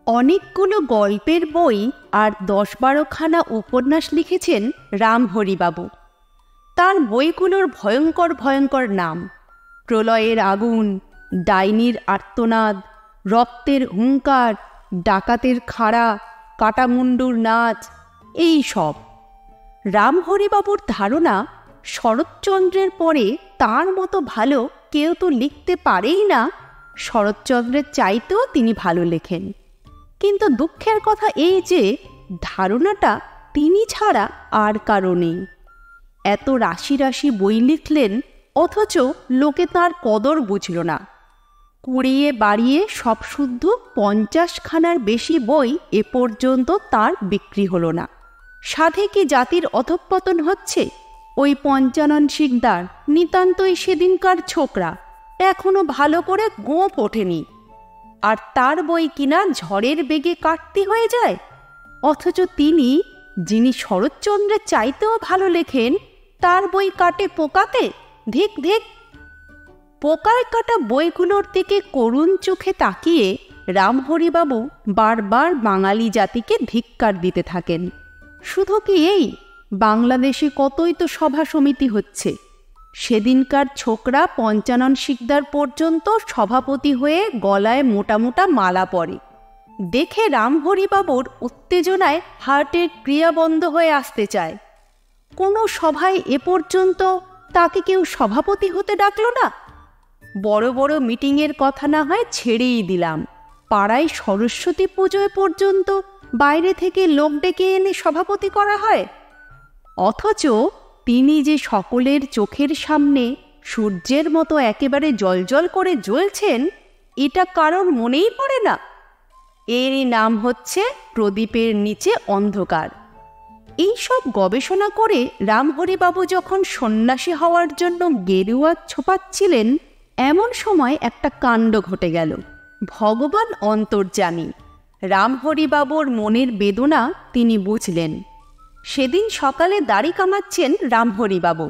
অনেকগুলো গল্পের বই আর ১০-১২খানা উপন্যাস লিখেছেন রামহরিবাবু। তার বইগুলোর ভয়ঙ্কর ভয়ঙ্কর নাম: প্রলয়ের আগুন, ডাইনির আর্তনাদ, রক্তের হুঙ্কার, ডাকাতের খাড়া, কাটামুন্ডুর নাচ, এই সব। রামহরিবাবুর ধারণা, শরৎচন্দ্রের পরে তার মতো ভালো কেউ তো লিখতে পারেই না। শরৎচন্দ্রের চাইতেও তিনি ভালো লেখেন। কিন্তু দুঃখের কথা এই যে ধারণাটা তিনি ছাড়া আর কারো নেই। এত রাশি রাশি বই লিখলেন, অথচ লোকে তার কদর বুঝল না। কুড়িয়ে বাড়িয়ে সব শুদ্ধ ৫০খানার বেশি বই এ পর্যন্ত তার বিক্রি হলো না। সাধে কি জাতির অধঃপতন হচ্ছে? ওই পঞ্চানন শিকদার নিতান্তই সেদিনকার ছোকরা, এখনো ভালো করে গোঁপ ওঠেনি, আর তার বই কিনা ঝড়ের বেগে কাটতি হয়ে যায়। অথচ তিনি, যিনি শরৎচন্দ্রের চাইতেও ভালো লেখেন, তার বই কাটে পোকাতে। ধিক ধিক! পোকায় কাটা বইগুলোর দিকে করুণ চোখে তাকিয়ে রামহরিবাবু বারবার বাঙালি জাতিকে ধিক্কার দিতে থাকেন। শুধু কি এই, বাংলাদেশে কতই তো সভা সমিতি হচ্ছে। সেদিনকার ছোকরা পঞ্চানন শিকদার পর্যন্ত সভাপতি হয়ে গলায় মোটা মোটা মালা পরে দেখে রামহরিবাবুর উত্তেজনায় হার্টের ক্রিয়া বন্ধ হয়ে আসতে চায়। কোনো সভায় এ পর্যন্ত তাকে কেউ সভাপতি হতে ডাকল না। বড় বড় মিটিংয়ের কথা না হয় ছেড়েই দিলাম, পাড়ায় সরস্বতী পুজোয় পর্যন্ত বাইরে থেকে লোক ডেকে এনে সভাপতি করা হয়। অথচ তিনি যে সকলের চোখের সামনে সূর্যের মতো একেবারে জ্বলজ্বল করে জ্বলছেন, এটা কারোর মনেই পড়ে না। এরই নাম হচ্ছে প্রদীপের নিচে অন্ধকার। এইসব গবেষণা করে রামহরিবাবু যখন সন্ন্যাসী হওয়ার জন্য গেরুয়া ছোপাচ্ছিলেন, এমন সময় একটা কাণ্ড ঘটে গেল। ভগবান অন্তর্যামী, রামহরিবাবুর মনের বেদনা তিনি বুঝলেন। সেদিন সকালে দাড়ি কামাচ্ছেন রামহরিবাবু,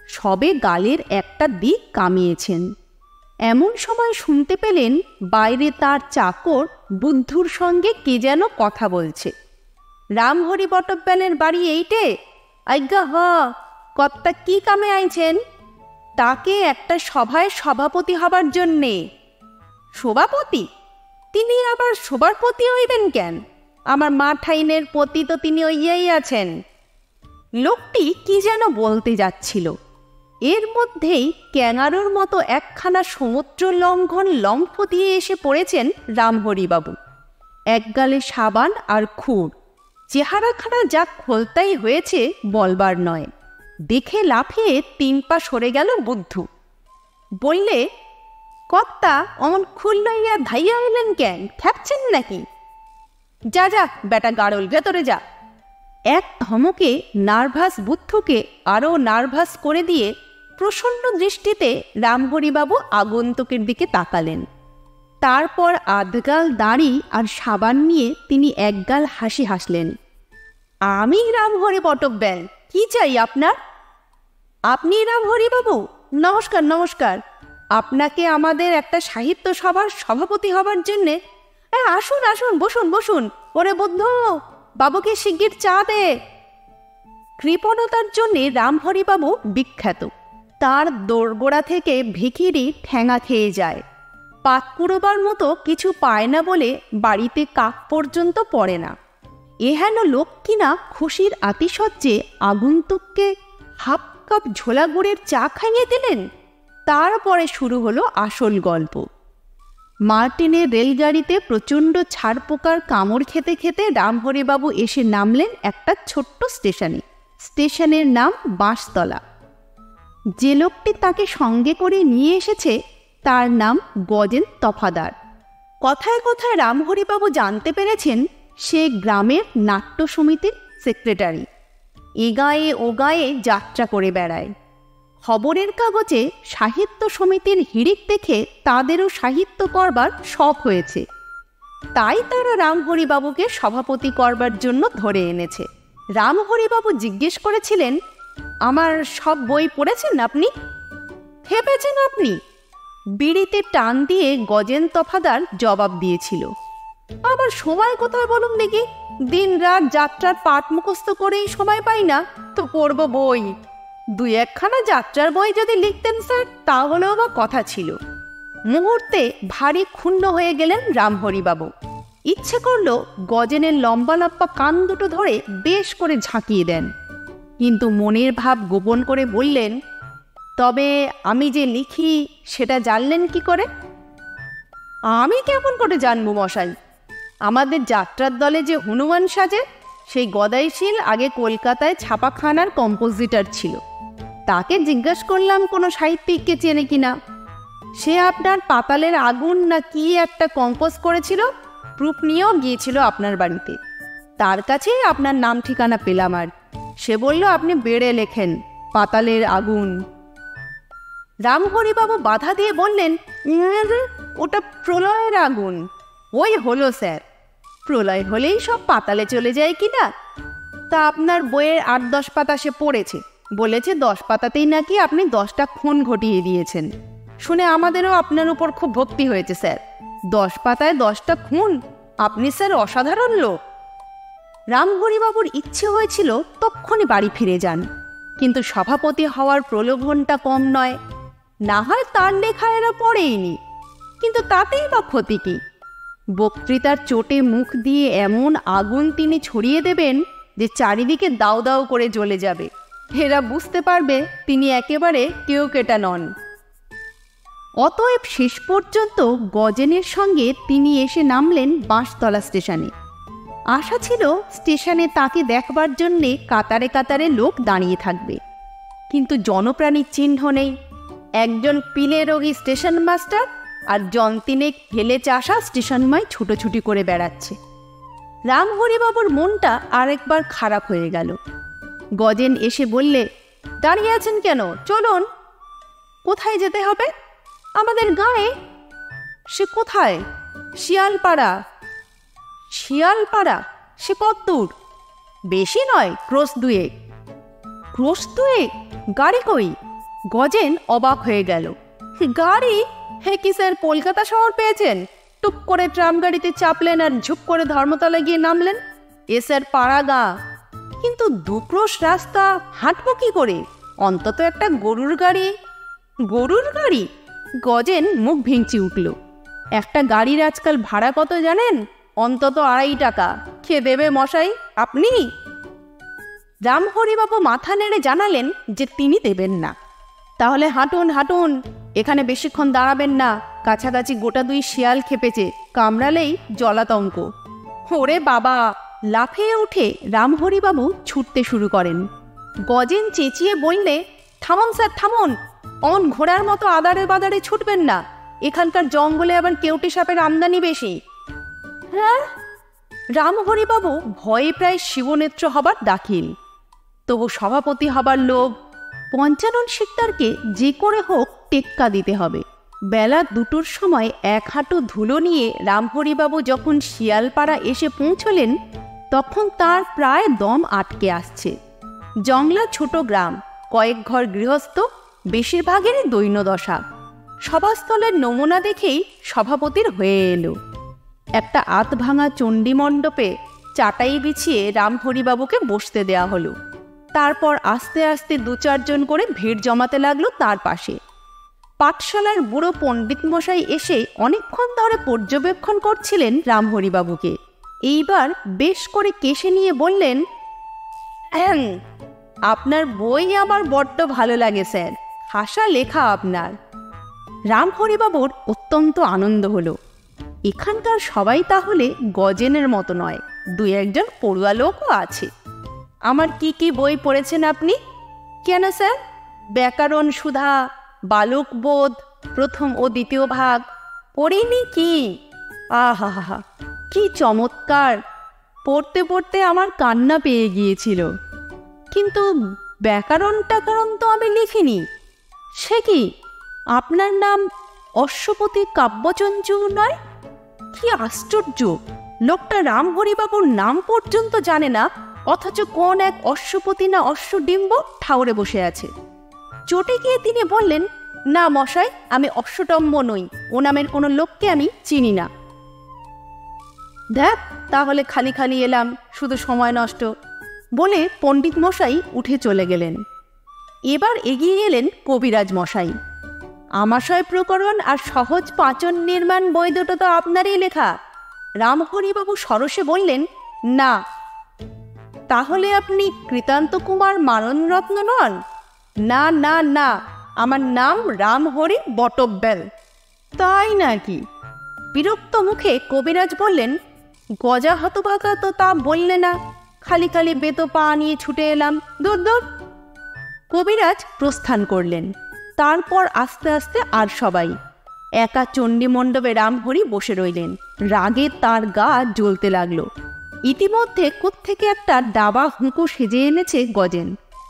সবে গালের একটা দিক কামিয়েছেন। এমন সময় শুনতে পেলেন বাইরে তার চাকর বুদ্ধুর সঙ্গে কে যেন কথা বলছে। রামহরি বটব্যালের বাড়ি এইটে? আজ্ঞা হ। কর্তা কি কামে আইছেন? তাকে একটা সভায় সভাপতি হবার জন্যে। সভাপতি? তিনি আবার সবার পতি হইবেন কেন? আমার মা ঠাইনের পতি তো তিনি হইয়াই আছেন। লোকটি কি যেন বলতে যাচ্ছিল, এর মধ্যেই ক্যাঙারোর মতো একখানা সমুদ্র লঙ্ঘন লম্ফ দিয়ে এসে পড়েছেন রামহরিবাবু। একগালে সাবান আর খুর, চেহারাখানা যা খোলতাই হয়েছে বলবার নয়। দেখে লাফিয়ে ৩ পা সরে গেল বুদ্ধু। বললে, কর্তা অমন খুল লইয়া ধাইয়া হইলেন কেন? খ্যাপছেন নাকি? যা যা বেটা গাড়ল, ভেতরে যা। এক ধমকে নার্ভাস বুদ্ধুকে আরও নার্ভাস করে দিয়ে প্রসন্ন দৃষ্টিতে রামহরিবাবু আগন্তুকের দিকে তাকালেন। তারপর আধগাল দাড়ি আর সাবান নিয়ে তিনি একগাল হাসি হাসলেন। আমি রামহরি বটব্যাল, কি চাই আপনার? আপনি রামহরিবাবু? নমস্কার নমস্কার। আপনাকে আমাদের একটা সাহিত্য সভার সভাপতি হবার জন্যে। আসুন আসুন, বসুন বসুন। ওরে বন্ধু, বাবুকে শিগগির চা দে। কৃপণতার জন্যে রামহরিবাবু বিখ্যাত। তার দোরগোড়া থেকে ভিখিরি ঠ্যাঙা খেয়ে যায়। পাক কুড়োবার মতো কিছু পায় না বলে বাড়িতে কাক পর্যন্ত পড়ে না। এহেন লোক কিনা খুশির আতিশয্যে আগন্তুককে হাফ কাপ ঝোলা গুড়ের চা খাইয়ে দিলেন। তারপরে শুরু হলো আসল গল্প। মার্টিনের রেলগাড়িতে প্রচণ্ড ছাড় পোকার কামড় খেতে খেতে রামহরিবাবু এসে নামলেন একটা ছোট্ট স্টেশনে। স্টেশনের নাম বাঁশতলা। যে লোকটি তাকে সঙ্গে করে নিয়ে এসেছে তার নাম গজেন তফাদার। কথায় কথায় রামহরিবাবু জানতে পেরেছেন সে গ্রামের নাট্য সমিতির সেক্রেটারি। এ গায়ে ও গায়ে যাত্রা করে বেড়ায়। খবরের কাগজে সাহিত্য সমিতির হিড়িক দেখে তাদেরও সাহিত্য করবার শখ হয়েছে। তাই তারা রামহরিবাবুকে সভাপতি করবার জন্য ধরে এনেছে। রামহরিবাবু জিজ্ঞেস করেছিলেন, আমার সব বই পড়েছেন আপনি? খেপেছেন আপনি? বিড়িতে টান দিয়ে গজেন তফাদার জবাব দিয়েছিল, আবার সময় কোথায় বলুন দেখি? দিন রাত যাত্রার পাঠ মুখস্থ করেই সময় পাই না তো পড়ব বই। দুই একখানা যাত্রার বই যদি লিখতেন স্যার তাহলেও বা কথা ছিল। মুহূর্তে ভারী ক্ষুণ্ণ হয়ে গেলেন রামহরিবাবু। ইচ্ছে করল গজেনের লম্বা লম্বা কান দুটো ধরে বেশ করে ঝাঁকিয়ে দেন, কিন্তু মনের ভাব গোপন করে বললেন, তবে আমি যে লিখি সেটা জানলেন কি করে? আমি কেমন করে জানবো মশাই? আমাদের যাত্রার দলে যে হনুমান সাজে সেই গদাইশীল আগে কলকাতায় ছাপাখানার কম্পোজিটর ছিল। তাকে জিজ্ঞাসা করলাম কোনো সাহিত্যিককে চেনে কিনা। সে আপনার পাতালের আগুন না কি একটা কম্পোজ করেছিল, প্রুফ নিয়েও গিয়েছিল আপনার বাড়িতে। তার কাছেই আপনার নাম ঠিকানা পেলাম। আর সে বলল আপনি বেড়ে লেখেন পাতালের আগুন। রামহরিবাবু বাধা দিয়ে বললেন, ওটা প্রলয়ের আগুন। ওই হলো স্যার, প্রলয় হলেই সব পাতালে চলে যায় কি না? তা আপনার বইয়ের 8-10 পাতা সে পড়েছে, বলেছে 10 পাতাতেই নাকি আপনি 10টা খুন ঘটিয়ে দিয়েছেন। শুনে আমাদেরও আপনার উপর খুব ভক্তি হয়েছে স্যার। 10 পাতায় 10টা খুন, আপনি স্যার অসাধারণ লোক। রামহরিবাবুর ইচ্ছে হয়েছিল তক্ষণি বাড়ি ফিরে যান, কিন্তু সভাপতি হওয়ার প্রলোভনটা কম নয়। না হয় তার লেখা এরা পড়েইনি, কিন্তু তাতেই বা ক্ষতি কি? বক্তৃতার চোটে মুখ দিয়ে এমন আগুন তিনি ছড়িয়ে দেবেন যে চারিদিকে দাউ দাউ করে জ্বলে যাবে। এরা বুঝতে পারবে তিনি একেবারে কেউকেটা নন। অতএব শেষ পর্যন্ত গজেনের সঙ্গে তিনি এসে নামলেন বাঁশতলা স্টেশনে। আশা ছিল স্টেশনে তাকে দেখবার জন্যে কাতারে কাতারে লোক দাঁড়িয়ে থাকবে, কিন্তু জনপ্রাণীর চিহ্ন নেই। একজন পিলে রোগী স্টেশন মাস্টার আর জনতিনেক হেলে চাষা স্টেশনময় ছুটোছুটি করে বেড়াচ্ছে। রামহরিবাবুর মনটা আরেকবার খারাপ হয়ে গেল। গজেন এসে বললে, দাঁড়িয়ে আছেন কেন? চলুন। কোথায় যেতে হবে? আমাদের গাঁয়ে। সে কোথায়? শিয়ালপাড়া। শিয়ালপাড়া? সে কত দূর? বেশি নয়, ক্রোশ 2। ক্রোশ 2? গাড়ি কই? গজেন অবাক হয়ে গেল। গাড়ি? হে কি স্যার, কলকাতা শহর পেয়েছেন? টুক করে ট্রাম গাড়িতে চাপলেন আর ঝুপ করে ধর্মতলায় গিয়ে নামলেন। এ স্যার পাড়া গা। কিন্তু 2 ক্রোশ রাস্তা হাঁটবো কি করে? অন্তত একটা গরুর গাড়ি। গরুর গাড়ি? গজেন মুখ ভেঙচি উঠল। একটা গাড়ির আজকাল ভাড়া কত জানেন? অন্তত 2.5 টাকা। খেয়ে দেবে মশাই আপনি? রামহরিবাবু মাথা নেড়ে জানালেন যে তিনি দেবেন না। তাহলে হাঁটুন হাঁটুন, এখানে বেশিক্ষণ দাঁড়াবেন না। কাছাকাছি গোটা 2 শিয়াল খেপেছে, কামড়ালেই জলাতঙ্ক। ওরে বাবা! লাফিয়ে উঠে রামহরিবাবু ছুটতে শুরু করেন। গজেন চেঁচিয়ে বললে, থামুন স্যার থামুন, অন ঘোড়ার মতো আদারে বাদারে ছুটবেন না। এখানকার জঙ্গলে আবার কেউটে সাপের আমদানি বেশি। হ্যাঁ? রামহরিবাবু ভয়ে প্রায় শিবনেত্র হবার দাখিল। তবু সভাপতি হবার লোভ। পঞ্চানন শিকদারকে যে করে হোক টেক্কা দিতে হবে। বেলা 2টোর সময় 1 হাঁটু ধুলো নিয়ে রামহরিবাবু যখন শিয়ালপাড়া এসে পৌঁছলেন, তখন তার প্রায় দম আটকে আসছে। জংলা ছোট গ্রাম, কয়েক ঘর গৃহস্থ, বেশিরভাগেরই দৈন্যদশা। সভাস্থলের নমুনা দেখেই সভাপতির হয়ে এলো। একটা আত ভাঙা চণ্ডী মণ্ডপে চাটাই বিছিয়ে রামহরিবাবুকে বসতে দেয়া হলো। তারপর আস্তে আস্তে 2-4 জন করে ভিড় জমাতে লাগলো তার পাশে। পাঠশালার বুড়ো পণ্ডিত মশাই এসে অনেকক্ষণ ধরে পর্যবেক্ষণ করছিলেন রামহরিবাবুকে। এইবার বেশ করে কেশে নিয়ে বললেন, আপনার বই আমার বড্ড ভালো লাগে স্যার, ভাষা লেখা আপনার। রামহরিবাবুর অত্যন্ত আনন্দ হলো। এখানকার সবাই তাহলে গজেনের মতো নয়, 2-1 জন পড়ুয়া লোকও আছে। আমার কি কি বই পড়েছেন আপনি? কেন স্যার? ব্যাকরণ সুধা, বালকবোধ, প্রথম ও দ্বিতীয় ভাগ পড়িনি কি? আহা হা, কি চমৎকার! পড়তে পড়তে আমার কান্না পেয়ে গিয়েছিল। কিন্তু ব্যাকরণ টাকরণ তো আমি লিখিনি। সে কি, আপনার নাম অশ্বপতি কাব্যচঞ্চু নয়? কি আশ্চর্য! লোকটা রামহরিবাবুর নাম পর্যন্ত জানে না, অথচ কোন এক অশ্বপতি না অশ্বডিম্ব ঠাউরে বসে আছে। চটে গিয়ে তিনি বললেন, না মশাই, আমি অশ্বটম্ব নই, ও নামের কোনো লোককে আমি চিনি না। দেখ, তাহলে খালি খালি এলাম, শুধু সময় নষ্ট, বলে পণ্ডিত মশাই উঠে চলে গেলেন। এবার এগিয়ে এলেন কবিরাজ মশাই। আমাশয় প্রকরণ আর সহজ পাচন নির্মাণ বই দুটো তো আপনারই লেখা। রামহরিবাবু সরসে বললেন, না। তাহলে আপনি কৃতান্ত কুমার মারণরত্ন নন? না না না, আমার নাম রামহরি বটব্যাল। তাই নাকি? বিরক্ত মুখে কবিরাজ বললেন, গজা হতভাগা তো তা বললে না, খালি খালি বেতো পা নিয়ে ছুটে এলাম, দূর দূর। কবিরাজ প্রস্থান করলেন। তারপর আস্তে আস্তে আর সবাই। একা চণ্ডী মণ্ডপে রামহরি বসে রইলেন। রাগে তার গা জ্বলতে লাগলো। ইতিমধ্যে কোত্থেকে একটা ডাবা হুঁকো সেজে এনেছে গজেন।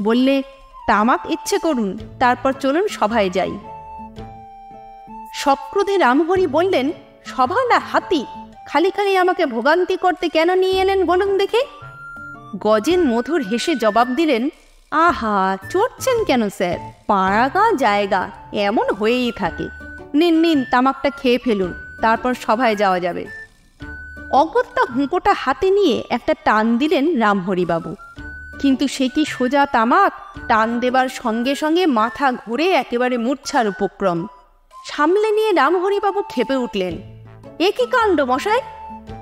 বললে, তামাক ইচ্ছে করুন, তারপর চলুন সভায় যাই। সক্রোধে রামহরি বললেন, সভা না হাতি? খালি খালি আমাকে ভোগান্তি করতে কেন নিয়ে এলেন বলুন দেখে? গজেন মধুর হেসে জবাব দিলেন, আহা, চড়ছেন কেন স্যার? পাড়াগাঁ জায়গা এমন হয়েই থাকে। নিন নিন, তামাকটা খেয়ে ফেলুন, তারপর সভায় যাওয়া যাবে। অগত্যা হুঁকোটা হাতে নিয়ে একটা টান দিলেন রামহরিবাবু। কিন্তু সে কি সোজা তামাক! টান দেবার সঙ্গে সঙ্গে মাথা ঘুরে একেবারে মূর্ছার উপক্রম। সামলে নিয়ে রামহরিবাবু ক্ষেপে উঠলেন, এ কি কাণ্ড মশাই!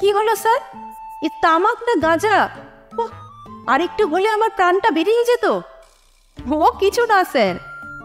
কি হলো স্যার? এ তামাক না গাঁজা? আরেকটু হলে আমার প্রাণটা বেরিয়ে যেত। ও কিছু না স্যার।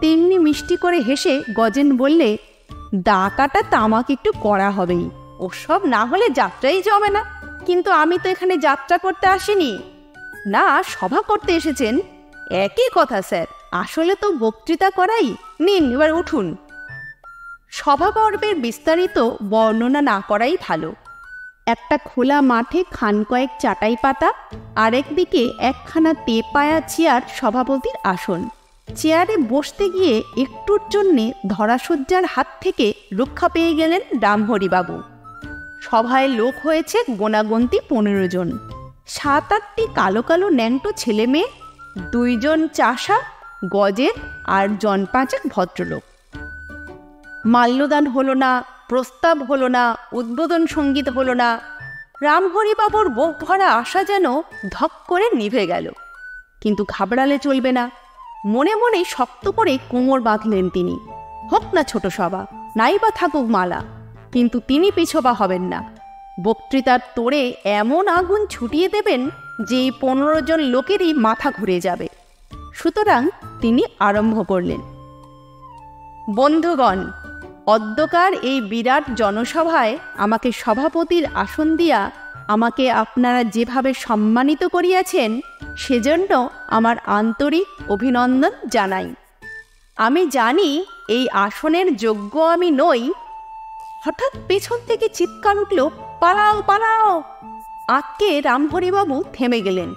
তেমনি মিষ্টি করে হেসে গজেন বললে, ডাকাটা তামাক একটু করা হবেই, ওসব না হলে যাত্রাই জমে না। কিন্তু আমি তো এখানে যাত্রা করতে আসিনি। না, সভা করতে এসেছেন? একই কথা স্যার, আসলে তো বক্তৃতা করাই। নিন, এবার উঠুন। সভা পর্বের বিস্তারিত বর্ণনা না করাই ভালো। একটা খোলা মাঠে খান কয়েক চাটাই পাতা, আরেকদিকে একখানা তেপায়া চেয়ার সভাপতির আসন। চেয়ারে বসতে গিয়ে একটুর জন্যে ধরাসজ্জার হাত থেকে রক্ষা পেয়ে গেলেন রামহরিবাবু। সভায় লোক হয়েছে গোনাগন্তি 15 জন। 7-8টি কালো কালো ন্যাংটো ছেলে মেয়ে, 2 জন চাষা, গজের আর 5 ভদ্রলোক। মাল্যদান হলো না, প্রস্তাব হলো না, উদ্বোধন সঙ্গীত হলো না। রামহরিবাবুর বুক ভরা আশা যেন ধক করে নিভে গেল। কিন্তু ঘাবড়ালে চলবে না। মনে মনে শক্ত করে কোমর বাঁধলেন তিনি। হোক না ছোট সভা, নাই বা থাকুক মালা, কিন্তু তিনি পিছপা হবেন না। বক্তৃতার তোড়ে এমন আগুন ছুটিয়ে দেবেন যে 15 জন লোকেরই মাথা ঘুরে যাবে। সুতরাং তিনি আরম্ভ করলেন, বন্ধুগণ, অদ্যকার এই বিরাট জনসভায় আমাকে সভাপতির আসন দিয়া আমাকে আপনারা যেভাবে সম্মানিত করিয়াছেন, সেজন্য আমার আন্তরিক অভিনন্দন জানাই। আমি জানি এই আসনের যোগ্য আমি নই। হঠাৎ পেছন থেকে চিৎকার উঠল, পালাও পালাও! আঁতকে রামহরিবাবু থেমে গেলেন।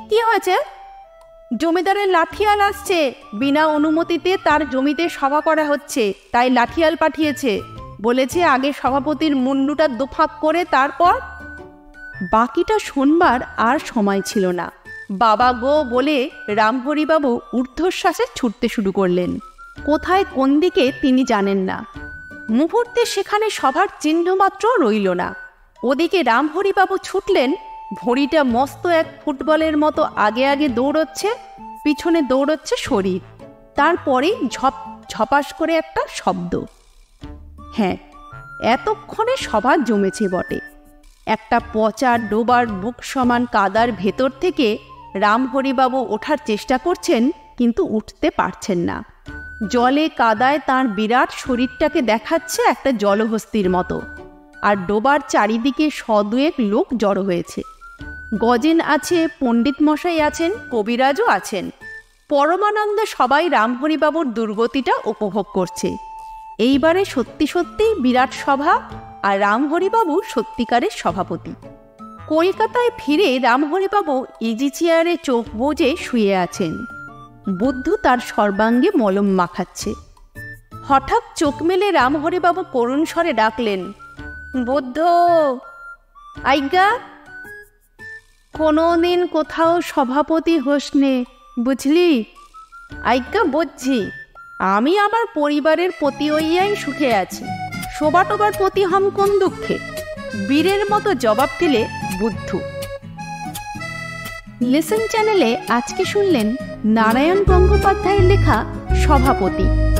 কি হয়েছে? জমিদারের লাঠিয়াল আসছে। বিনা অনুমতিতে তার জমিতে সভা করা হচ্ছে, তাই লাঠিয়াল পাঠিয়েছে। বলেছে আগে সভাপতির মুন্ডুটা দোফাক করে তারপর। বাকিটা শোনবার আর সময় ছিল না। বাবা গো বলে রামহরিবাবু ঊর্ধ্বশ্বাসে ছুটতে শুরু করলেন। কোথায় কোন দিকে তিনি জানেন না। মুহূর্তে সেখানে সভার চিহ্নমাত্র রইল না। ওদিকে রামহরিবাবু ছুটলেন, ভড়িটা মস্ত এক ফুটবলের মতো আগে আগে দৌড়চ্ছে, পিছনে দৌড়চ্ছে শরীর। তারপরেই ঝপ ঝপাস করে একটা শব্দ। হ্যাঁ, এতক্ষণে সভা জমেছে বটে। একটা পচা ডোবার বুক সমান কাদার ভেতর থেকে রামহরিবাবু ওঠার চেষ্টা করছেন, কিন্তু উঠতে পারছেন না। জলে কাদায় তার বিরাট শরীরটাকে দেখাচ্ছে একটা জলহস্তির মতো। আর ডোবার চারিদিকে 100-2 লোক জড়ো হয়েছে। গজেন আছে, পণ্ডিত মশাই আছেন, কবিরাজও আছেন। পরমানন্দে সবাই রামহরিবাবুর দুর্গতিটা উপভোগ করছে। এইবারে সত্যি সত্যিই বিরাট সভা, আর রামহরিবাবু সত্যিকারের সভাপতি। কলকাতায় ফিরে রামহরিবাবু ইজি চেয়ারে চোখ বুজে শুয়ে আছেন। বুদ্ধু তার সর্বাঙ্গে মলম মাখাচ্ছে। হঠাৎ চোখ মেলে রামহরিবাবু করুণ স্বরে ডাকলেন, বুদ্ধ! আজ্ঞা! কোনোদিন কোথাও সভাপতি হোসনে, বুঝলি? আজ্ঞা, বুঝছি। আমি আমার পরিবারের প্রতি ওইয়াই সুখে আছি, শোবাটোবার প্রতি হাম কোন দুঃখে। বীরের মতো জবাব দিলে বুদ্ধু। লেসন চ্যানেলে আজকে শুনলেন নারায়ণ গঙ্গোপাধ্যায়ের লেখা সভাপতি।